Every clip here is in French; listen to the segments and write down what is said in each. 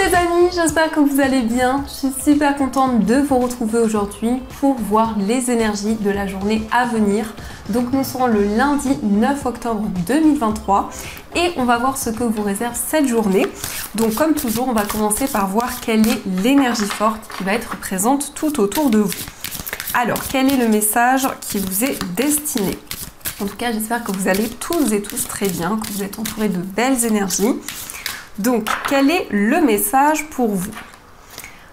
les amis, j'espère que vous allez bien. Je suis super contente de vous retrouver aujourd'hui pour voir les énergies de la journée à venir. Donc nous serons le lundi 9 octobre 2023 et on va voir ce que vous réserve cette journée. Donc comme toujours, on va commencer par voir quelle est l'énergie forte qui va être présente tout autour de vous. Alors, quel est le message qui vous est destiné? En tout cas, j'espère que vous allez tous et tous très bien, que vous êtes entourés de belles énergies. Donc, quel est le message pour vous?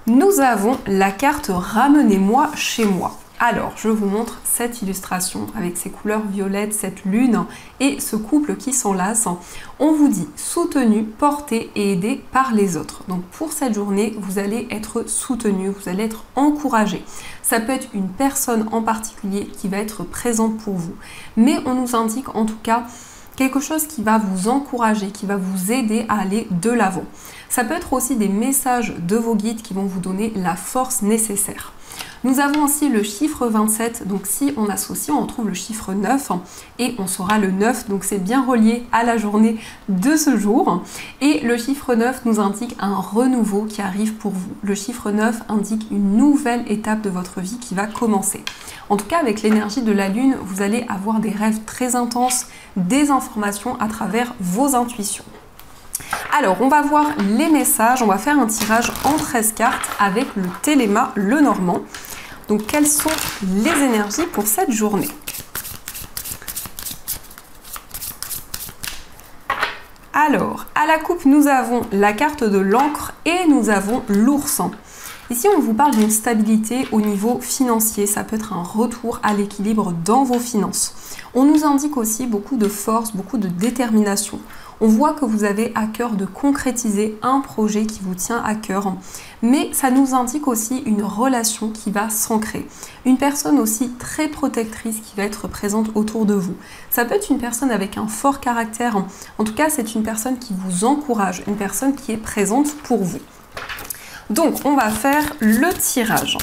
Nous avons la carte « Ramenez-moi chez moi ». Alors, je vous montre cette illustration avec ces couleurs violettes, cette lune et ce couple qui s'enlace. On vous dit soutenu, porté et aidé par les autres. Donc, pour cette journée, vous allez être soutenu, vous allez être encouragé. Ça peut être une personne en particulier qui va être présente pour vous. Mais on nous indique en tout cas quelque chose qui va vous encourager, qui va vous aider à aller de l'avant. Ça peut être aussi des messages de vos guides qui vont vous donner la force nécessaire. Nous avons aussi le chiffre 27, donc si on associe, on trouve le chiffre 9 et on saura le 9, donc c'est bien relié à la journée de ce jour. Et le chiffre 9 nous indique un renouveau qui arrive pour vous. Le chiffre 9 indique une nouvelle étape de votre vie qui va commencer. En tout cas, avec l'énergie de la lune, vous allez avoir des rêves très intenses, des informations à travers vos intuitions. Alors, on va voir les messages, on va faire un tirage en 13 cartes avec le Téléma Lenormand. Donc, quelles sont les énergies pour cette journée? Alors, à la coupe, nous avons la carte de l'encre et nous avons l'ours. Ici, on vous parle d'une stabilité au niveau financier. Ça peut être un retour à l'équilibre dans vos finances. On nous indique aussi beaucoup de force, beaucoup de détermination. On voit que vous avez à cœur de concrétiser un projet qui vous tient à cœur. Mais ça nous indique aussi une relation qui va s'ancrer. Une personne aussi très protectrice qui va être présente autour de vous. Ça peut être une personne avec un fort caractère. En tout cas, c'est une personne qui vous encourage, une personne qui est présente pour vous. Donc, on va faire le tirage.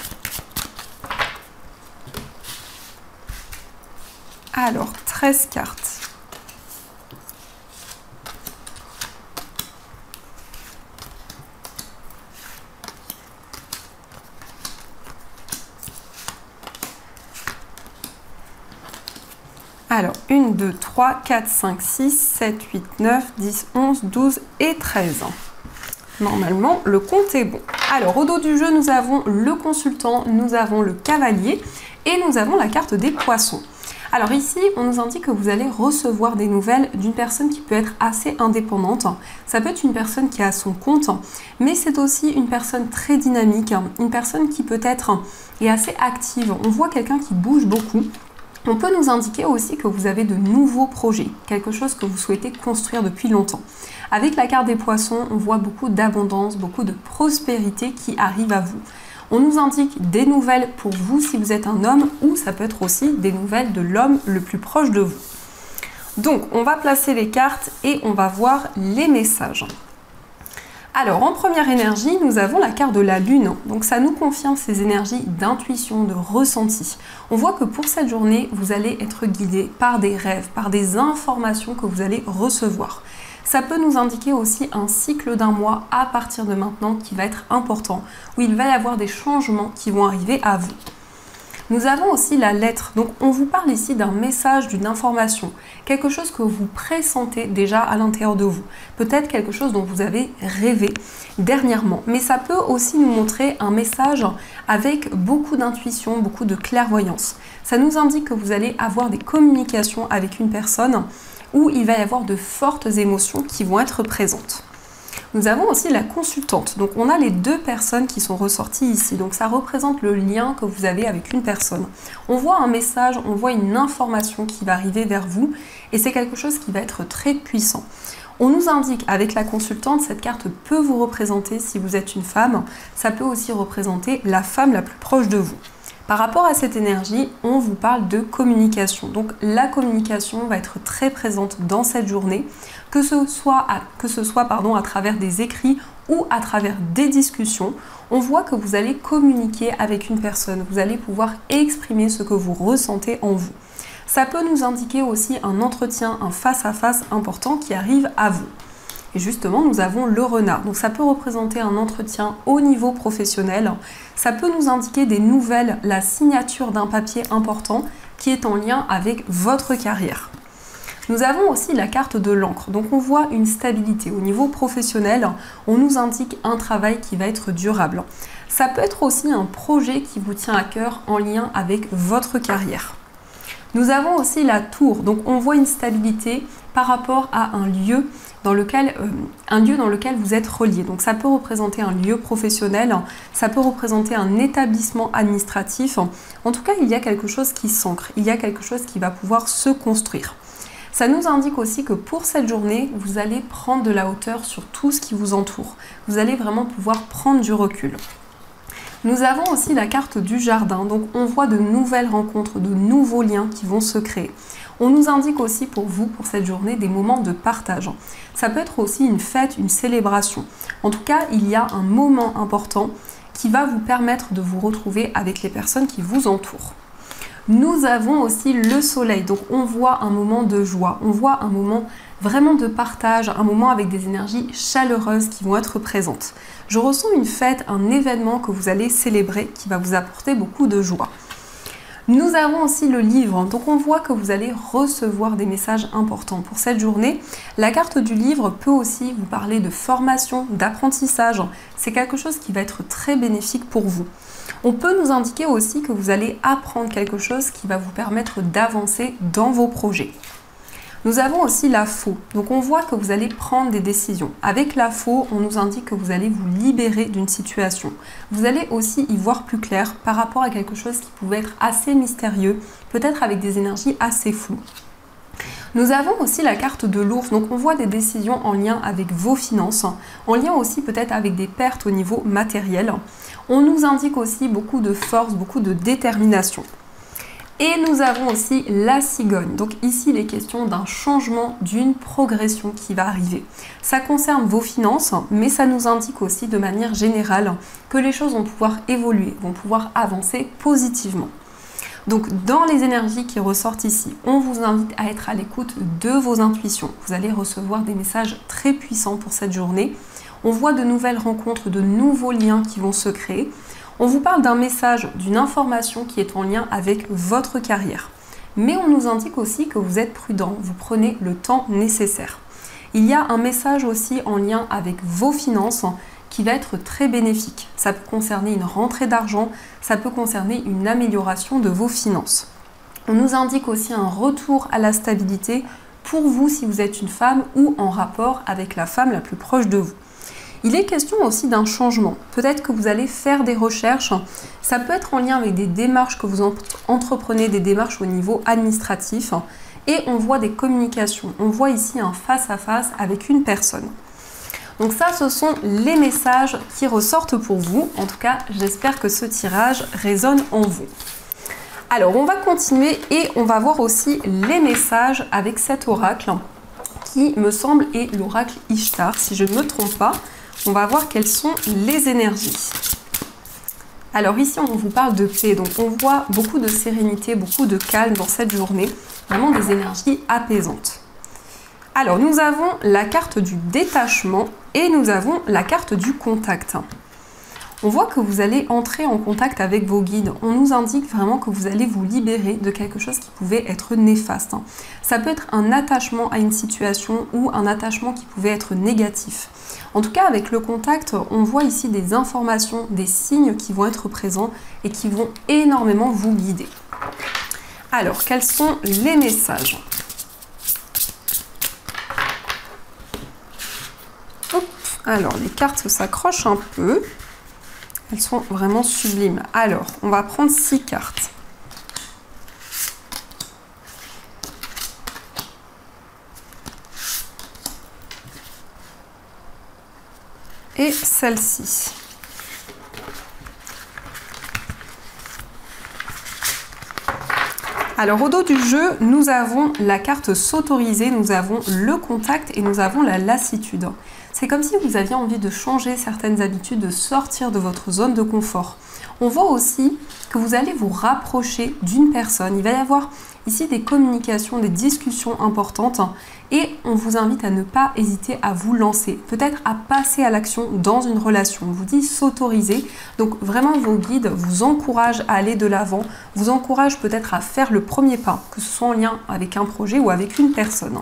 Alors, 13 cartes. Alors, 1, 2, 3, 4, 5, 6, 7, 8, 9, 10, 11, 12 et 13. Normalement, le compte est bon. Alors, au dos du jeu, nous avons le consultant, nous avons le cavalier et nous avons la carte des poissons. Alors ici, on nous indique que vous allez recevoir des nouvelles d'une personne qui peut être assez indépendante. Ça peut être une personne qui a son compte, mais c'est aussi une personne très dynamique, une personne qui peut-être est assez active. On voit quelqu'un qui bouge beaucoup. On peut nous indiquer aussi que vous avez de nouveaux projets, quelque chose que vous souhaitez construire depuis longtemps. Avec la carte des poissons, on voit beaucoup d'abondance, beaucoup de prospérité qui arrive à vous. On nous indique des nouvelles pour vous si vous êtes un homme ou ça peut être aussi des nouvelles de l'homme le plus proche de vous. Donc, on va placer les cartes et on va voir les messages. Alors, en première énergie, nous avons la carte de la lune. Donc, ça nous confirme ces énergies d'intuition, de ressenti. On voit que pour cette journée, vous allez être guidé par des rêves, par des informations que vous allez recevoir. Ça peut nous indiquer aussi un cycle d'un mois à partir de maintenant qui va être important, où il va y avoir des changements qui vont arriver à vous. Nous avons aussi la lettre, donc on vous parle ici d'un message, d'une information, quelque chose que vous pressentez déjà à l'intérieur de vous, peut-être quelque chose dont vous avez rêvé dernièrement, mais ça peut aussi nous montrer un message avec beaucoup d'intuition, beaucoup de clairvoyance. Ça nous indique que vous allez avoir des communications avec une personne où il va y avoir de fortes émotions qui vont être présentes. Nous avons aussi la consultante. Donc on a les deux personnes qui sont ressorties ici. Donc ça représente le lien que vous avez avec une personne. On voit un message, on voit une information qui va arriver vers vous et c'est quelque chose qui va être très puissant. On nous indique avec la consultante, cette carte peut vous représenter si vous êtes une femme. Ça peut aussi représenter la femme la plus proche de vous. Par rapport à cette énergie, on vous parle de communication. Donc la communication va être très présente dans cette journée, que ce soit à travers des écrits ou à travers des discussions. On voit que vous allez communiquer avec une personne, vous allez pouvoir exprimer ce que vous ressentez en vous. Ça peut nous indiquer aussi un entretien, un face-à-face important qui arrive à vous. Et justement, nous avons le renard. Donc ça peut représenter un entretien au niveau professionnel. Ça peut nous indiquer des nouvelles, la signature d'un papier important qui est en lien avec votre carrière. Nous avons aussi la carte de l'encre. Donc on voit une stabilité. Au niveau professionnel, on nous indique un travail qui va être durable. Ça peut être aussi un projet qui vous tient à cœur en lien avec votre carrière. Nous avons aussi la tour, donc on voit une stabilité par rapport à un lieu dans lequel vous êtes relié. Donc ça peut représenter un lieu professionnel, ça peut représenter un établissement administratif. En tout cas, il y a quelque chose qui s'ancre, il y a quelque chose qui va pouvoir se construire. Ça nous indique aussi que pour cette journée, vous allez prendre de la hauteur sur tout ce qui vous entoure. Vous allez vraiment pouvoir prendre du recul. Nous avons aussi la carte du jardin, donc on voit de nouvelles rencontres, de nouveaux liens qui vont se créer. On nous indique aussi pour vous, pour cette journée, des moments de partage. Ça peut être aussi une fête, une célébration. En tout cas, il y a un moment important qui va vous permettre de vous retrouver avec les personnes qui vous entourent. Nous avons aussi le soleil, donc on voit un moment de joie, on voit un moment vraiment de partage, un moment avec des énergies chaleureuses qui vont être présentes. Je ressens une fête, un événement que vous allez célébrer qui va vous apporter beaucoup de joie. Nous avons aussi le livre, donc on voit que vous allez recevoir des messages importants pour cette journée. La carte du livre peut aussi vous parler de formation, d'apprentissage. C'est quelque chose qui va être très bénéfique pour vous. On peut nous indiquer aussi que vous allez apprendre quelque chose qui va vous permettre d'avancer dans vos projets. Nous avons aussi la faux, donc on voit que vous allez prendre des décisions. Avec la faux, on nous indique que vous allez vous libérer d'une situation. Vous allez aussi y voir plus clair par rapport à quelque chose qui pouvait être assez mystérieux, peut-être avec des énergies assez floues. Nous avons aussi la carte de l'ours, donc on voit des décisions en lien avec vos finances, en lien aussi peut-être avec des pertes au niveau matériel. On nous indique aussi beaucoup de force, beaucoup de détermination. Et nous avons aussi la cigogne. Donc ici, il est question d'un changement, d'une progression qui va arriver. Ça concerne vos finances, mais ça nous indique aussi de manière générale que les choses vont pouvoir évoluer, vont pouvoir avancer positivement. Donc dans les énergies qui ressortent ici, on vous invite à être à l'écoute de vos intuitions. Vous allez recevoir des messages très puissants pour cette journée. On voit de nouvelles rencontres, de nouveaux liens qui vont se créer. On vous parle d'un message, d'une information qui est en lien avec votre carrière. Mais on nous indique aussi que vous êtes prudent, vous prenez le temps nécessaire. Il y a un message aussi en lien avec vos finances qui va être très bénéfique. Ça peut concerner une rentrée d'argent, ça peut concerner une amélioration de vos finances. On nous indique aussi un retour à la stabilité pour vous si vous êtes une femme ou en rapport avec la femme la plus proche de vous. Il est question aussi d'un changement. Peut-être que vous allez faire des recherches. Ça peut être en lien avec des démarches que vous entreprenez, des démarches au niveau administratif. Et on voit des communications. On voit ici un face-à-face avec une personne. Donc ça, ce sont les messages qui ressortent pour vous. En tout cas, j'espère que ce tirage résonne en vous. Alors, on va continuer et on va voir aussi les messages avec cet oracle qui, me semble, est l'oracle Ishtar, si je ne me trompe pas. On va voir quelles sont les énergies. Alors ici, on vous parle de paix. Donc on voit beaucoup de sérénité, beaucoup de calme dans cette journée. Vraiment des énergies apaisantes. Alors nous avons la carte du détachement et nous avons la carte du contact. On voit que vous allez entrer en contact avec vos guides. On nous indique vraiment que vous allez vous libérer de quelque chose qui pouvait être néfaste. Ça peut être un attachement à une situation ou un attachement qui pouvait être négatif. En tout cas, avec le contact, on voit ici des informations, des signes qui vont être présents et qui vont énormément vous guider. Alors, quels sont les messages ? Hop. Alors, les cartes s'accrochent un peu. Elles sont vraiment sublimes. Alors, on va prendre 6 cartes. Et celle-ci. Alors au dos du jeu, nous avons la carte s'autoriser, nous avons le contact et nous avons la lassitude. c'est comme si vous aviez envie de changer certaines habitudes, de sortir de votre zone de confort. On voit aussi que vous allez vous rapprocher d'une personne. Il va y avoir ici des communications, des discussions importantes et on vous invite à ne pas hésiter à vous lancer, peut-être à passer à l'action dans une relation. On vous dit s'autoriser. Donc vraiment vos guides vous encouragent à aller de l'avant, vous encouragent peut-être à faire le premier pas, que ce soit en lien avec un projet ou avec une personne.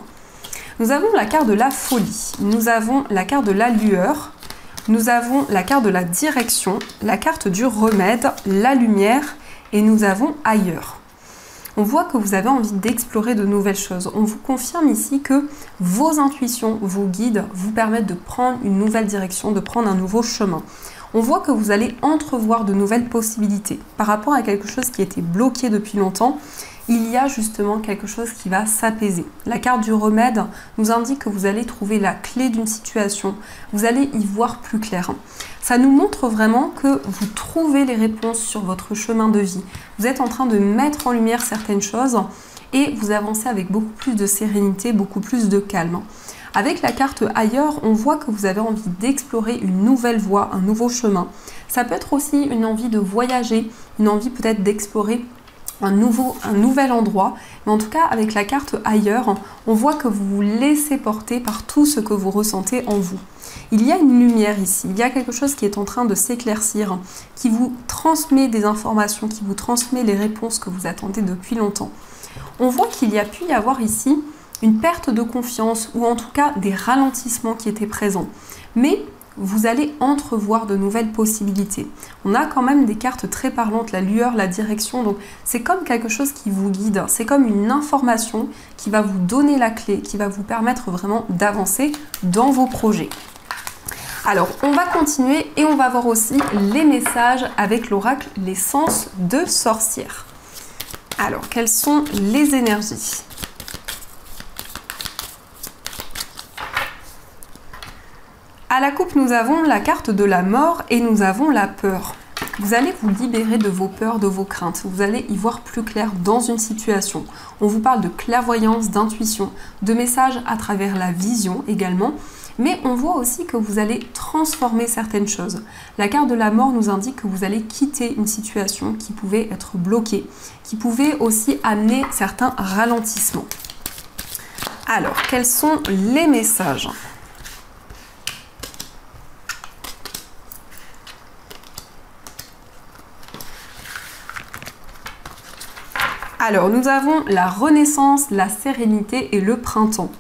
Nous avons la carte de la folie, nous avons la carte de la lueur, nous avons la carte de la direction, la carte du remède, la lumière et nous avons ailleurs. On voit que vous avez envie d'explorer de nouvelles choses. On vous confirme ici que vos intuitions, vos guides vous permettent de prendre une nouvelle direction, de prendre un nouveau chemin. On voit que vous allez entrevoir de nouvelles possibilités. Par rapport à quelque chose qui était bloqué depuis longtemps, il y a justement quelque chose qui va s'apaiser. La carte du remède nous indique que vous allez trouver la clé d'une situation, vous allez y voir plus clair. Ça nous montre vraiment que vous trouvez les réponses sur votre chemin de vie. Vous êtes en train de mettre en lumière certaines choses et vous avancez avec beaucoup plus de sérénité, beaucoup plus de calme. Avec la carte ailleurs, on voit que vous avez envie d'explorer une nouvelle voie, un nouveau chemin. Ça peut être aussi une envie de voyager, une envie peut-être d'explorer un nouvel endroit, mais en tout cas avec la carte ailleurs, on voit que vous vous laissez porter par tout ce que vous ressentez en vous. Il y a une lumière ici, il y a quelque chose qui est en train de s'éclaircir, qui vous transmet des informations, qui vous transmet les réponses que vous attendez depuis longtemps. On voit qu'il y a pu y avoir ici une perte de confiance ou en tout cas des ralentissements qui étaient présents. Mais vous allez entrevoir de nouvelles possibilités. On a quand même des cartes très parlantes, la lueur, la direction, donc c'est comme quelque chose qui vous guide, c'est comme une information qui va vous donner la clé, qui va vous permettre vraiment d'avancer dans vos projets. Alors, on va continuer et on va voir aussi les messages avec l'oracle Les Sens de Sorcière. Alors, quelles sont les énergies ? À la coupe, nous avons la carte de la mort et nous avons la peur. Vous allez vous libérer de vos peurs, de vos craintes. Vous allez y voir plus clair dans une situation. On vous parle de clairvoyance, d'intuition, de messages à travers la vision également. Mais on voit aussi que vous allez transformer certaines choses. La carte de la mort nous indique que vous allez quitter une situation qui pouvait être bloquée, qui pouvait aussi amener certains ralentissements. Alors, quels sont les messages ? Alors, nous avons la renaissance, la sérénité et le printemps.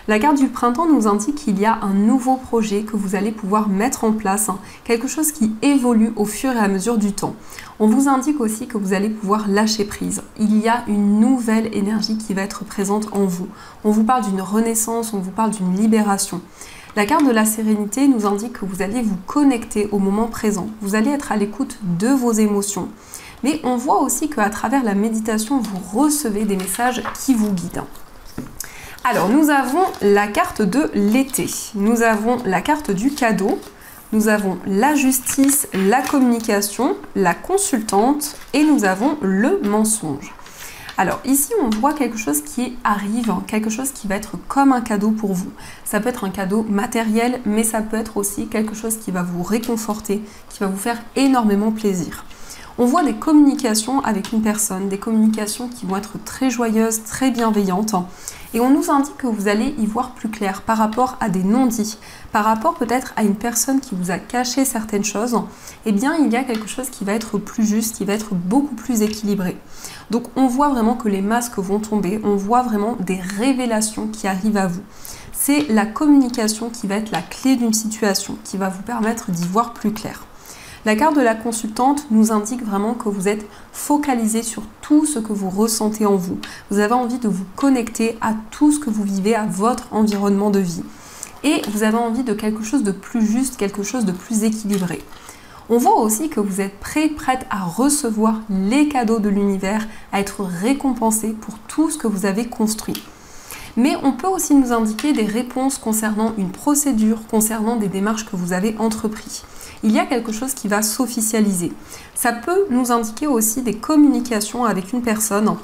La carte du printemps nous indique qu'il y a un nouveau projet que vous allez pouvoir mettre en place, quelque chose qui évolue au fur et à mesure du temps. On vous indique aussi que vous allez pouvoir lâcher prise. Il y a une nouvelle énergie qui va être présente en vous. On vous parle d'une renaissance, on vous parle d'une libération. La carte de la sérénité nous indique que vous allez vous connecter au moment présent. Vous allez être à l'écoute de vos émotions. Mais on voit aussi qu'à travers la méditation, vous recevez des messages qui vous guident. Alors, nous avons la carte de l'été. Nous avons la carte du cadeau. Nous avons la justice, la communication, la consultante et nous avons le mensonge. Alors ici, on voit quelque chose qui arrive, quelque chose qui va être comme un cadeau pour vous. Ça peut être un cadeau matériel, mais ça peut être aussi quelque chose qui va vous réconforter, qui va vous faire énormément plaisir. On voit des communications avec une personne, des communications qui vont être très joyeuses, très bienveillantes. Et on nous indique que vous allez y voir plus clair par rapport à des non-dits, par rapport peut-être à une personne qui vous a caché certaines choses. Eh bien, il y a quelque chose qui va être plus juste, qui va être beaucoup plus équilibré. Donc, on voit vraiment que les masques vont tomber, on voit vraiment des révélations qui arrivent à vous. C'est la communication qui va être la clé d'une situation, qui va vous permettre d'y voir plus clair. La carte de la consultante nous indique vraiment que vous êtes focalisé sur tout ce que vous ressentez en vous. Vous avez envie de vous connecter à tout ce que vous vivez, à votre environnement de vie. Et vous avez envie de quelque chose de plus juste, quelque chose de plus équilibré. On voit aussi que vous êtes prête à recevoir les cadeaux de l'univers, à être récompensé pour tout ce que vous avez construit. Mais on peut aussi nous indiquer des réponses concernant une procédure, concernant des démarches que vous avez entreprises. Il y a quelque chose qui va s'officialiser. Ça peut nous indiquer aussi des communications avec une personne,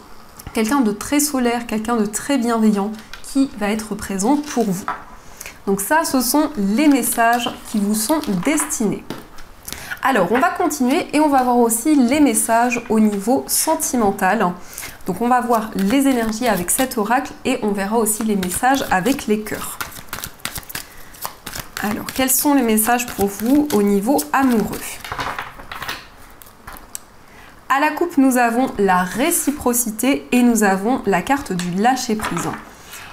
quelqu'un de très solaire, quelqu'un de très bienveillant qui va être présent pour vous. Donc ça, ce sont les messages qui vous sont destinés. Alors, on va continuer et on va voir aussi les messages au niveau sentimental. Donc, on va voir les énergies avec cet oracle et on verra aussi les messages avec les cœurs. Alors, quels sont les messages pour vous au niveau amoureux? À la coupe, nous avons la réciprocité et nous avons la carte du lâcher-prise.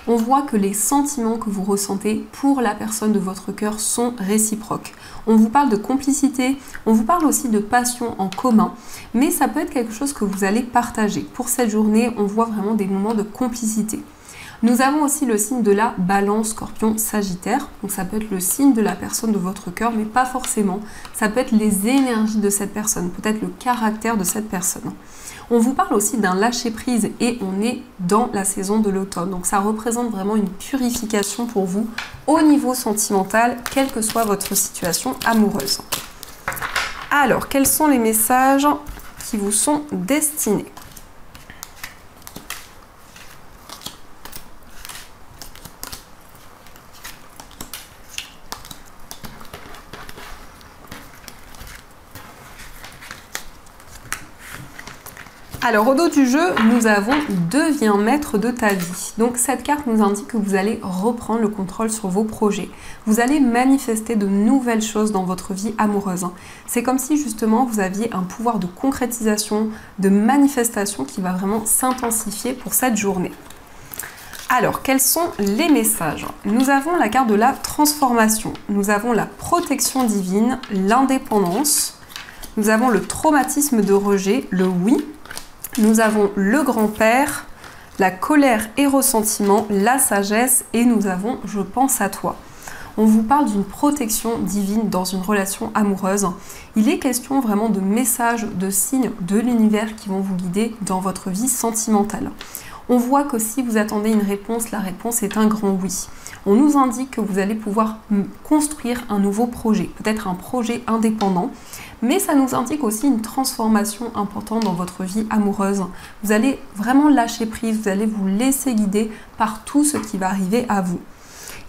On voit que les sentiments que vous ressentez pour la personne de votre cœur sont réciproques. On vous parle de complicité, on vous parle aussi de passion en commun, mais ça peut être quelque chose que vous allez partager. Pour cette journée, on voit vraiment des moments de complicité. Nous avons aussi le signe de la Balance, Scorpion, Sagittaire. Donc ça peut être le signe de la personne de votre cœur, mais pas forcément. Ça peut être les énergies de cette personne, peut-être le caractère de cette personne. On vous parle aussi d'un lâcher-prise et on est dans la saison de l'automne. Donc ça représente vraiment une purification pour vous au niveau sentimental, quelle que soit votre situation amoureuse. Alors, quels sont les messages qui vous sont destinés ? Alors au dos du jeu, nous avons deviens maître de ta vie. Donc cette carte nous indique que vous allez reprendre le contrôle sur vos projets. Vous allez manifester de nouvelles choses dans votre vie amoureuse. C'est comme si justement vous aviez un pouvoir de concrétisation, de manifestation qui va vraiment s'intensifier pour cette journée. Alors, quels sont les messages? Nous avons la carte de la transformation, nous avons la protection divine, l'indépendance, nous avons le traumatisme de rejet, le oui. Nous avons le grand-père, la colère et ressentiment, la sagesse et nous avons je pense à toi. On vous parle d'une protection divine dans une relation amoureuse. Il est question vraiment de messages, de signes de l'univers qui vont vous guider dans votre vie sentimentale. On voit que si vous attendez une réponse, la réponse est un grand oui. On nous indique que vous allez pouvoir construire un nouveau projet, peut-être un projet indépendant, mais ça nous indique aussi une transformation importante dans votre vie amoureuse. Vous allez vraiment lâcher prise, vous allez vous laisser guider par tout ce qui va arriver à vous.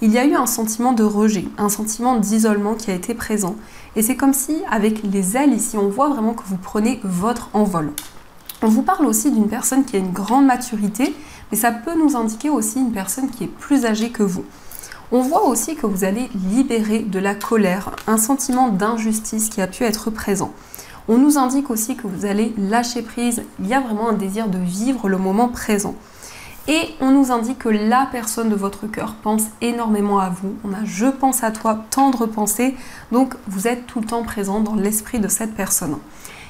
Il y a eu un sentiment de rejet, un sentiment d'isolement qui a été présent. Et c'est comme si, avec les ailes ici, on voit vraiment que vous prenez votre envol. On vous parle aussi d'une personne qui a une grande maturité, mais ça peut nous indiquer aussi une personne qui est plus âgée que vous. On voit aussi que vous allez libérer de la colère, un sentiment d'injustice qui a pu être présent. On nous indique aussi que vous allez lâcher prise, il y a vraiment un désir de vivre le moment présent. Et on nous indique que la personne de votre cœur pense énormément à vous. On a je pense à toi, tendre pensée, donc vous êtes tout le temps présent dans l'esprit de cette personne.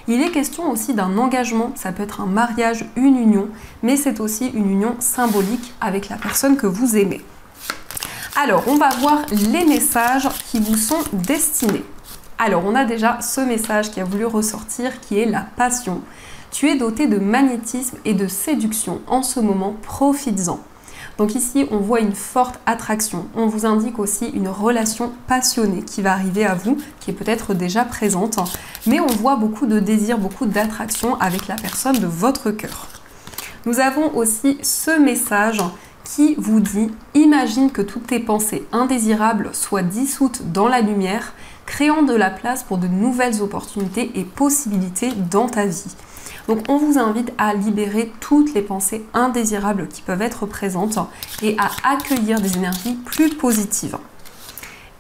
Il est question aussi d'un engagement, ça peut être un mariage, une union, mais c'est aussi une union symbolique avec la personne que vous aimez. Alors, on va voir les messages qui vous sont destinés. Alors, on a déjà ce message qui a voulu ressortir, qui est la passion. Tu es doté de magnétisme et de séduction. En ce moment, profites-en. Donc ici, on voit une forte attraction. On vous indique aussi une relation passionnée qui va arriver à vous, qui est peut-être déjà présente. Mais on voit beaucoup de désir, beaucoup d'attraction avec la personne de votre cœur. Nous avons aussi ce message qui vous dit « Imagine que toutes tes pensées indésirables soient dissoutes dans la lumière, créant de la place pour de nouvelles opportunités et possibilités dans ta vie. » Donc on vous invite à libérer toutes les pensées indésirables qui peuvent être présentes et à accueillir des énergies plus positives.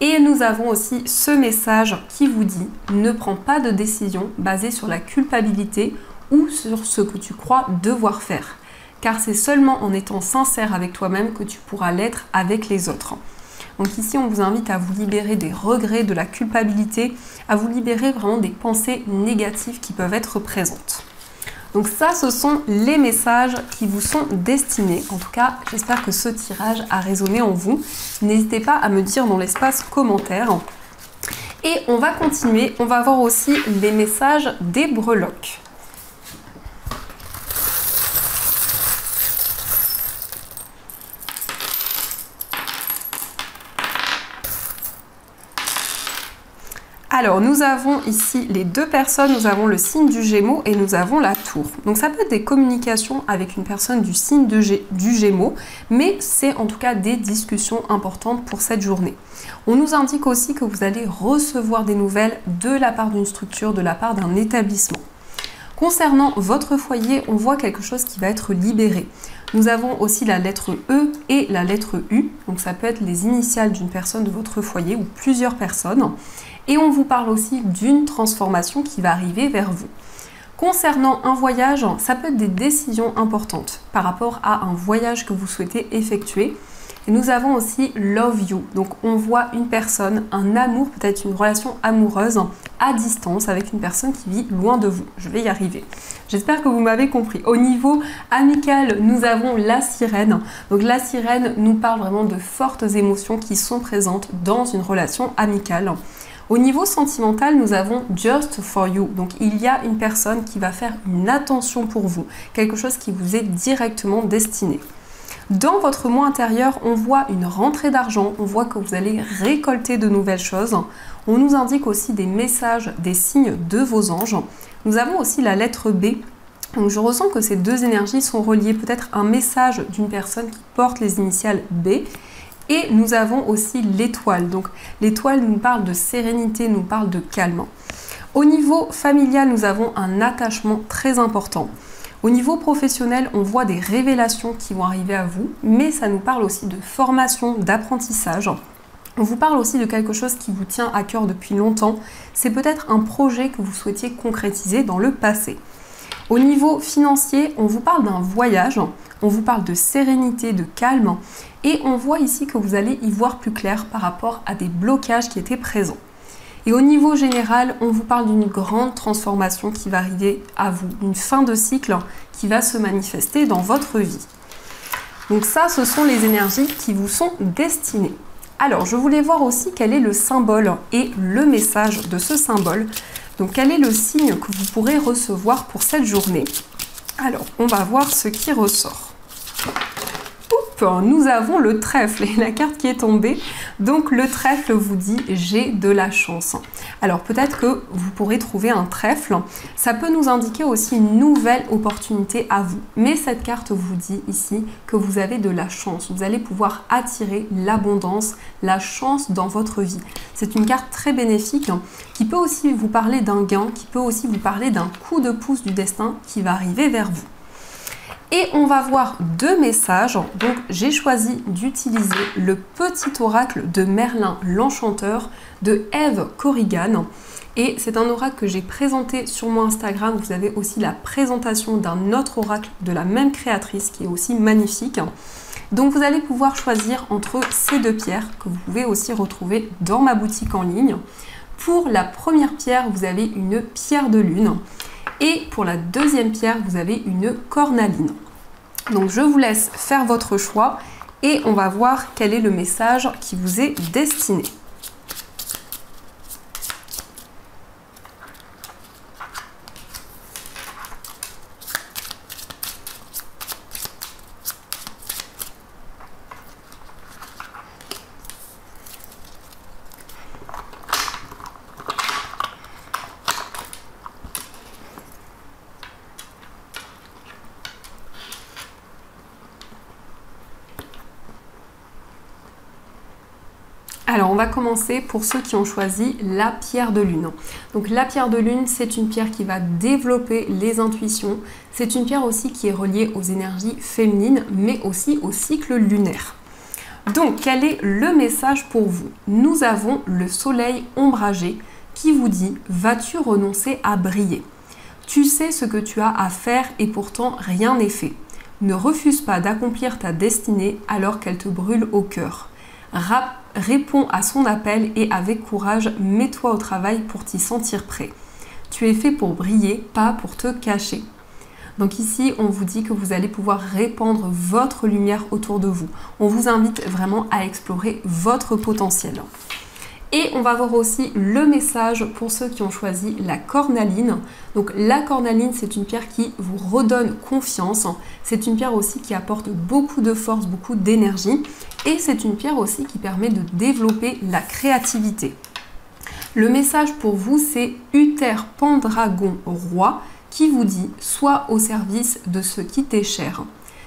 Et nous avons aussi ce message qui vous dit « Ne prends pas de décision basée sur la culpabilité ou sur ce que tu crois devoir faire. » Car c'est seulement en étant sincère avec toi-même que tu pourras l'être avec les autres. Donc ici, on vous invite à vous libérer des regrets, de la culpabilité, à vous libérer vraiment des pensées négatives qui peuvent être présentes. Donc ça, ce sont les messages qui vous sont destinés. En tout cas, j'espère que ce tirage a résonné en vous. N'hésitez pas à me dire dans l'espace commentaire. Et on va continuer, on va voir aussi les messages des breloques. Alors, nous avons ici les deux personnes, nous avons le signe du Gémeaux et nous avons la Tour. Donc, ça peut être des communications avec une personne du signe du Gémeaux, mais c'est en tout cas des discussions importantes pour cette journée. On nous indique aussi que vous allez recevoir des nouvelles de la part d'une structure, de la part d'un établissement. Concernant votre foyer, on voit quelque chose qui va être libéré. Nous avons aussi la lettre E et la lettre U, donc ça peut être les initiales d'une personne de votre foyer ou plusieurs personnes. Et on vous parle aussi d'une transformation qui va arriver vers vous. Concernant un voyage, ça peut être des décisions importantes par rapport à un voyage que vous souhaitez effectuer. Et nous avons aussi Love You, donc on voit une personne, un amour, peut-être une relation amoureuse à distance avec une personne qui vit loin de vous. Je vais y arriver. J'espère que vous m'avez compris. Au niveau amical, nous avons la sirène. Donc la sirène nous parle vraiment de fortes émotions qui sont présentes dans une relation amicale. Au niveau sentimental, nous avons Just for You. Donc il y a une personne qui va faire une attention pour vous, quelque chose qui vous est directement destiné. Dans votre moi intérieur, on voit une rentrée d'argent, on voit que vous allez récolter de nouvelles choses. On nous indique aussi des messages, des signes de vos anges. Nous avons aussi la lettre B. Donc je ressens que ces deux énergies sont reliées, peut-être un message d'une personne qui porte les initiales B. Et nous avons aussi l'étoile. Donc l'étoile nous parle de sérénité, nous parle de calme. Au niveau familial, nous avons un attachement très important. Au niveau professionnel, on voit des révélations qui vont arriver à vous, mais ça nous parle aussi de formation, d'apprentissage. On vous parle aussi de quelque chose qui vous tient à cœur depuis longtemps. C'est peut-être un projet que vous souhaitiez concrétiser dans le passé. Au niveau financier, on vous parle d'un voyage, on vous parle de sérénité, de calme, et on voit ici que vous allez y voir plus clair par rapport à des blocages qui étaient présents. Et au niveau général, on vous parle d'une grande transformation qui va arriver à vous, une fin de cycle qui va se manifester dans votre vie. Donc ça, ce sont les énergies qui vous sont destinées. Alors, je voulais voir aussi quel est le symbole et le message de ce symbole. Donc, quel est le signe que vous pourrez recevoir pour cette journée? Alors, on va voir ce qui ressort. Nous avons le trèfle et la carte qui est tombée. Donc le trèfle vous dit j'ai de la chance. Alors peut-être que vous pourrez trouver un trèfle. Ça peut nous indiquer aussi une nouvelle opportunité à vous. Mais cette carte vous dit ici que vous avez de la chance. Vous allez pouvoir attirer l'abondance, la chance dans votre vie. C'est une carte très bénéfique qui peut aussi vous parler d'un gain, qui peut aussi vous parler d'un coup de pouce du destin qui va arriver vers vous. Et on va voir deux messages. Donc j'ai choisi d'utiliser le petit oracle de Merlin l'Enchanteur de Eve Corrigan. Et c'est un oracle que j'ai présenté sur mon Instagram. Vous avez aussi la présentation d'un autre oracle de la même créatrice qui est aussi magnifique. Donc vous allez pouvoir choisir entre ces deux pierres que vous pouvez aussi retrouver dans ma boutique en ligne. Pour la première pierre, vous avez une pierre de lune. Et pour la deuxième pierre, vous avez une cornaline. Donc je vous laisse faire votre choix et on va voir quel est le message qui vous est destiné. Alors on va commencer pour ceux qui ont choisi la pierre de lune. Donc la pierre de lune, c'est une pierre qui va développer les intuitions. C'est une pierre aussi qui est reliée aux énergies féminines, mais aussi au cycle lunaire. Donc quel est le message pour vous? Nous avons le soleil ombragé qui vous dit « Vas-tu renoncer à briller? Tu sais ce que tu as à faire et pourtant rien n'est fait. Ne refuse pas d'accomplir ta destinée alors qu'elle te brûle au cœur. Réponds à son appel et avec courage, mets-toi au travail pour t'y sentir prêt. Tu es fait pour briller, pas pour te cacher. » Donc ici, on vous dit que vous allez pouvoir répandre votre lumière autour de vous. On vous invite vraiment à explorer votre potentiel. Et on va voir aussi le message pour ceux qui ont choisi la cornaline. Donc la cornaline, c'est une pierre qui vous redonne confiance. C'est une pierre aussi qui apporte beaucoup de force, beaucoup d'énergie. Et c'est une pierre aussi qui permet de développer la créativité. Le message pour vous, c'est Uther Pendragon Roi qui vous dit « Sois au service de ce qui t'est cher ».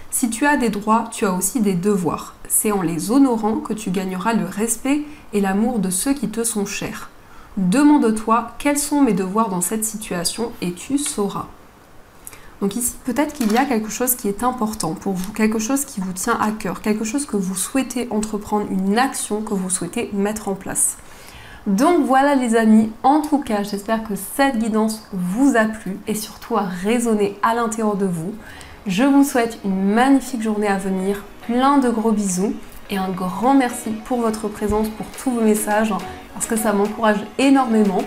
Si tu as des droits, tu as aussi des devoirs. C'est en les honorant que tu gagneras le respect et l'amour de ceux qui te sont chers. Demande-toi quels sont mes devoirs dans cette situation et tu sauras. Donc ici, peut-être qu'il y a quelque chose qui est important pour vous, quelque chose qui vous tient à cœur, quelque chose que vous souhaitez entreprendre, une action que vous souhaitez mettre en place. Donc voilà les amis, en tout cas, j'espère que cette guidance vous a plu et surtout a résonné à l'intérieur de vous. Je vous souhaite une magnifique journée à venir, plein de gros bisous et un grand merci pour votre présence, pour tous vos messages, parce que ça m'encourage énormément.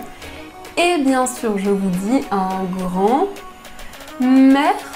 Et bien sûr, je vous dis un grand merci.